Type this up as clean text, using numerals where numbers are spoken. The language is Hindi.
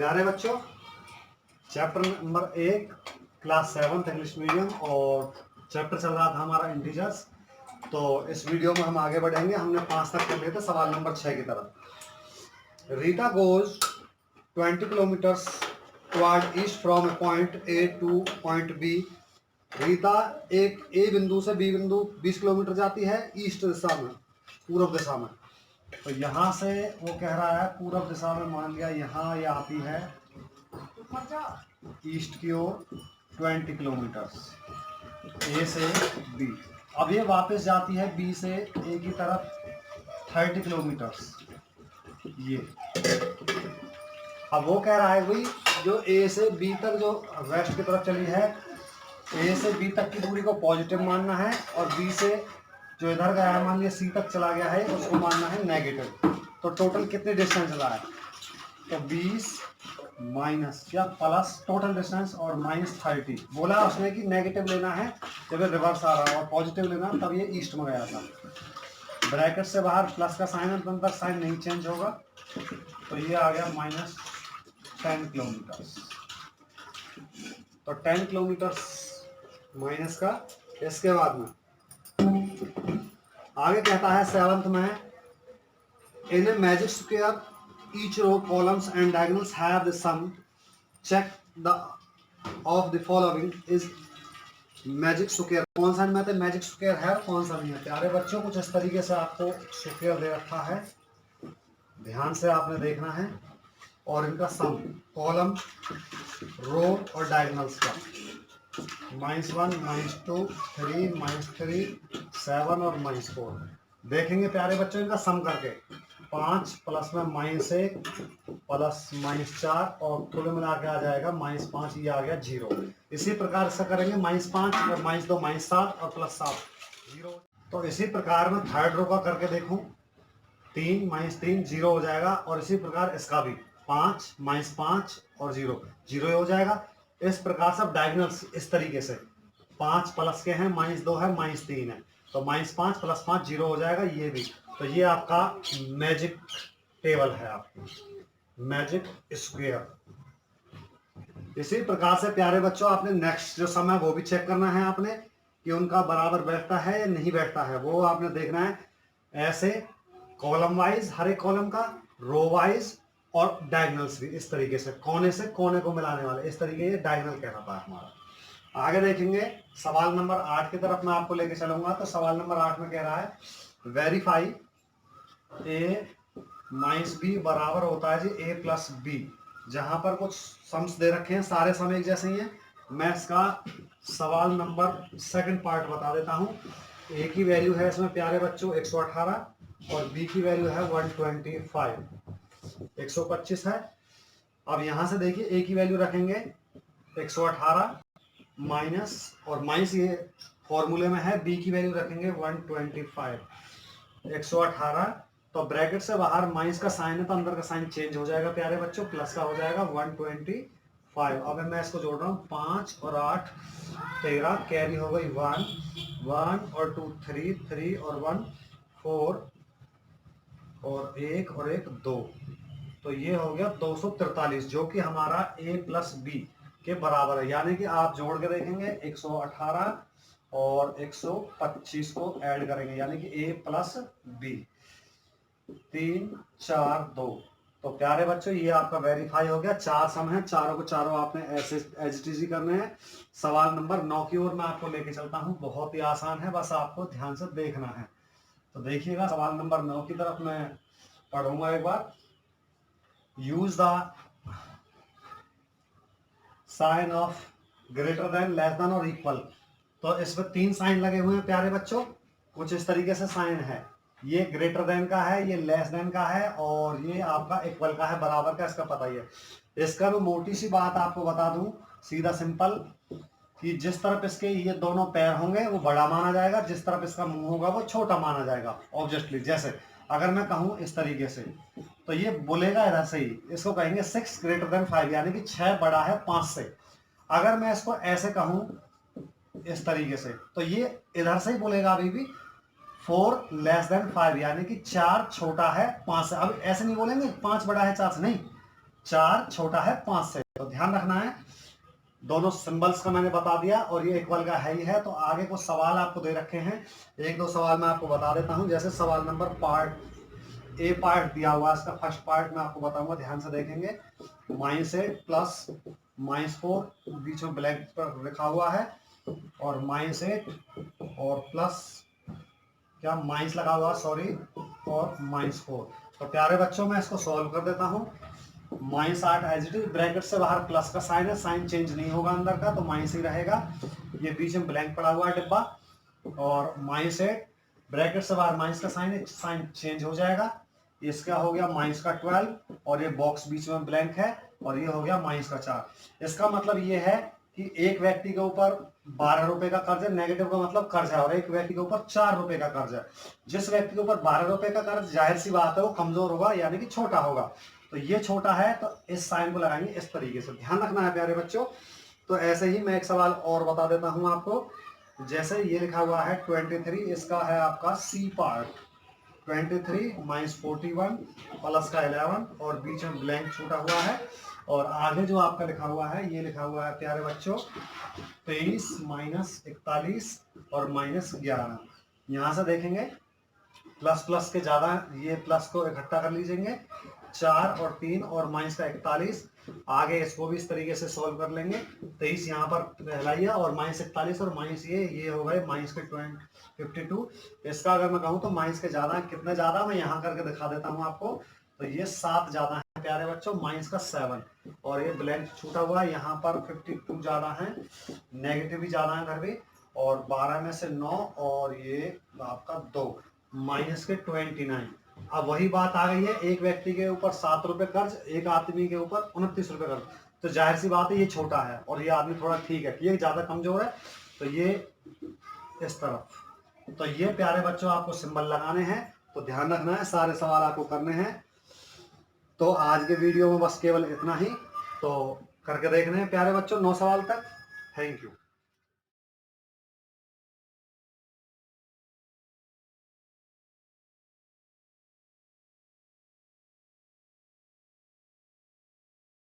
प्यारे बच्चों, chapter number 1 class 7 English medium और चैप्टर चल रहा था हमारा इंटीजर्स। तो इस वीडियो में हम आगे बढ़ेंगे। हमने 5 तक कर लिए थे, सवाल नंबर 6 की तरफ। Rita goes 20 kilometres toward east from point A to point B. Rita एक ए बिंदु से बी बिंदु 20 किलोमीटर जाती है ईस्ट दिशा में, पूर्व दिशा में। तो यहाँ से वो कह रहा है पूर्व दिशा में, मान लिया यहाँ ये आती है ईस्ट की ओर 20 किलोमीटर्स ए से बी। अब ये वापस जाती है बी से ए की तरफ 30 किलोमीटर्स ये। अब वो कह रहा है भाई जो ए से बी तक जो वेस्ट की तरफ चली है, ए से बी तक की दूरी को पॉजिटिव मानना है और बी से जो इधर गया है मान लिया सी तक चला गया है उसको मानना है नेगेटिव। तो टोटल कितने डिस्टेंस चला है? तो 20 माइनस या प्लस टोटल डिस्टेंस और माइनस 30। बोला उसने कि नेगेटिव लेना है जब ये रिवर्स आ रहा है और पॉजिटिव लेना तब ये ईस्ट में गया था। ब्रैकेट से बाहर प्लस का साइन है तो अंदर साइन नहीं चेंज होगा। तो ये आ गया माइनस 10 किलोमीटर्स। तो 10 किलोमीटर्स माइनस का। इसके बाद में आगे कहता है 7th में, in a magic square each row columns and diagonals have the sum check the of the following is magic square. कौन सा इनमें मैजिक स्क्वायर है और कौन सा नहीं है? प्यारे बच्चों कुछ इस तरीके से आपको स्क्वायर दे रखा है, ध्यान से आपने देखना है और इनका सम कॉलम रो और डायगोनल्स का -1 -2 3 -3 7 और -4 देखेंगे प्यारे बच्चों इनका सम करके। 5 प्लस में -1 प्लस -4 और कुल मिला के आ जाएगा -5, ये आ गया 0। इसी प्रकार से करेंगे -5 और -2 -7 और +7 0। तो इसी प्रकार में थर्ड रो का करके देखूं, 3 -3 0 हो जाएगा और इसी प्रकार इसका भी 5 -5 और 0 0 हो जाएगा। इस प्रकार सब डायगोनल्स इस तरीके से 5 प्लस के हैं, -2 है, -3 है, तो -5 + 5 0 हो जाएगा ये भी। तो ये आपका मैजिक टेबल है, आपकी मैजिक स्क्वायर। इसी प्रकार से प्यारे बच्चों आपने नेक्स्ट जो सम है वो भी चेक करना है आपने कि उनका बराबर बैठता है या नहीं बैठता है, वो आपने देखना है। ऐसे कॉलम वाइज हर एक कॉलम का, रो वाइज और डायगोनल्स भी इस तरीके से, कोने से कोने को मिलाने वाले इस तरीके ये डायगोनल कहलाता है हमारा। आगे देखेंगे सवाल नंबर 8 की तरफ मैं आपको लेके चलूंगा। तो सवाल नंबर 8 में कह रहा है वेरीफाई ए माइनस बी बराबर होता है जी ए प्लस बी। जहां पर कुछ सम्स दे रखे हैं, सारे सम एक जैसे ही हैं। मैं इसका सवाल नंबर सेकंड पार्ट बता देता हूं। ए की वैल्यू है इसमें प्यारे बच्चों 118 और बी की वैल्यू है 125 125 है। अब यहां से देखिए ए की वैल्यू रखेंगे 118 माइनस और माइनस ये फॉर्मूले में है, बी की वैल्यू रखेंगे 125 118। तो ब्रैकेट से बाहर माइनस का साइन है तो अंदर का साइन चेंज हो जाएगा प्यारे बच्चों, प्लस का हो जाएगा 125। अब मैं इसको जोड़ रहा हूँ 5 और 8 13, कैरी हो गई 1 1 और 2 3 3 और 1 4 और 1 और 1 2। तो ये हो गया 243 जो कि हमारा ए प्लस बी के बराबर है। यानी कि आप जोड़ के देखेंगे 118 और 125 को ऐड करेंगे यानी कि ए प्लस बी 3 4 2। तो प्यारे बच्चों ये आपका वेरीफाई हो गया। 4 सम है, चारों को चारों आपने ऐसे एज करने हैं। सवाल नंबर 9 की ओर मैं आपको लेके चलता हूं। बहुत ही आसान है, बस आपको ध्यान से देखना है। तो देखिएगा सवाल नंबर 9 की तरफ मैं पढ़ूंगा एक बार। Use the sign of greater than, less than और इक्वल। तो इसमें 3 साइन लगे हुए हैं प्यारे बच्चों, कुछ इस तरीके से साइन है। ये ग्रेटर देन का है, ये लेस देन का है और ये आपका इक्वल का है, बराबर का, इसका पता ही है। इसका मैं मोटी सी बात आपको बता दूं, सीधा सिंपल, कि जिस तरफ इसके ये दोनों पैर होंगे वो बड़ा माना जाएगा, जिस तरफ इसका मुंह होगा वो छोटा माना जाएगा ऑब्जेक्टली। जैसे अगर मैं कहूं इस तरीके से तो ये बोलेगा इधर से ही, इसको कहेंगे 6 ग्रेटर देन 5 यानी कि 6 बड़ा है 5 से। अगर मैं इसको ऐसे कहूं इस तरीके से तो ये इधर से ही बोलेगा अभी भी 4 लेस देन 5 यानी कि 4 छोटा है 5 से। अब ऐसे नहीं बोलेंगे 5 बड़ा है 4 से, नहीं, 4 छोटा है 5 से। तो ध्यान रखना है, दोनों सिंबल्स का मैंने बता दिया और ये इक्वल का है ही है। तो आगे कुछ सवाल आपको दे रखे हैं, एक दो सवाल मैं आपको बता देता हूं। जैसे सवाल नंबर पार्ट ए पार्ट दिया हुआ है, इसका फर्स्ट पार्ट मैं आपको बताऊंगा, ध्यान से देखेंगे। -8 प्लस -4 बीच में ब्लैंक पर लिखा हुआ है, और -8 और प्लस क्या माइनस लगा हुआ, सॉरी, और -4। तो प्यारे बच्चों मैं इसको सॉल्व कर देता हूँ। -8 एज इट इज, ब्रैकेट से बाहर प्लस का साइन है, साइन चेंज नहीं होगा अंदर का, तो माइनस ही रहेगा। ये बीच में ब्लैंक पड़ा हुआ है डिब्बा, और -8 ब्रैकेट से बाहर माइनस का साइन है, साइन चेंज हो जाएगा। इसका हो गया -12, और ये बॉक्स बीच में ब्लैंक है, और ये हो गया -4। इसका मतलब ये है कि एक व्यक्ति के ऊपर 12 रुपए का कर्ज है, नेगेटिव का मतलब कर्ज है, और एक व्यक्ति के ऊपर 4 रुपए का कर्ज है। जिस व्यक्ति के ऊपर 12 रुपए का कर्ज, जाहिर सी बात है वो कमजोर होगा, यानी कि छोटा होगा। तो ये छोटा है, तो इस साइन को लगाएंगे इस तरीके से, ध्यान रखना है प्यारे बच्चों। तो ऐसे ही मैं एक सवाल और बता देता हूं आपको। जैसे ये लिखा हुआ है 23, इसका है आपका सी पार्ट। 23 -41 प्लस का 11, और बीच में ब्लैंक छूटा हुआ है। और आगे जो आपका लिखा हुआ है, ये लिखा हुआ है प्यारे बच्चों 23 -41 और -11। यहाँ से देखेंगे प्लस प्लस के ज्यादा, ये प्लस को इकट्ठा कर लीजिएंगे, 4 और 3 और माइनस का 41। आगे इसको भी इस तरीके से सॉल्व कर लेंगे। 23 यहाँ पर कहलाइए, और -41 और माइनस ये हो गए माइनस के 52। इसका अगर मैं कहूँ तो माइनस के ज्यादा, कितने ज्यादा, मैं यहाँ करके दिखा देता हूँ आपको। तो ये 7 ज्यादा है प्यारे बच्चों, माइनस का 7, और ये ब्लैंक छूटा हुआ है, यहाँ पर 52 ज्यादा है, नेगेटिव भी ज्यादा है इधर भी, और 12 में से 9, और ये आपका 2, माइनस के 29। अब वही बात आ गई है, एक व्यक्ति के ऊपर 7 रुपए कर्ज, एक आदमी के ऊपर 29 रुपए कर्ज। तो जाहिर सी बात है ये छोटा है, और ये आदमी थोड़ा ठीक है, ये ज्यादा कमजोर है, तो ये इस तरफ। तो ये प्यारे बच्चों आपको सिंबल लगाने हैं, तो ध्यान रखना है, सारे सवाल आपको करने हैं। तो आज के वीडियो में बस केवल इतना ही, तो करके देखने हैं प्यारे बच्चों 9 सवाल तक। Thank you.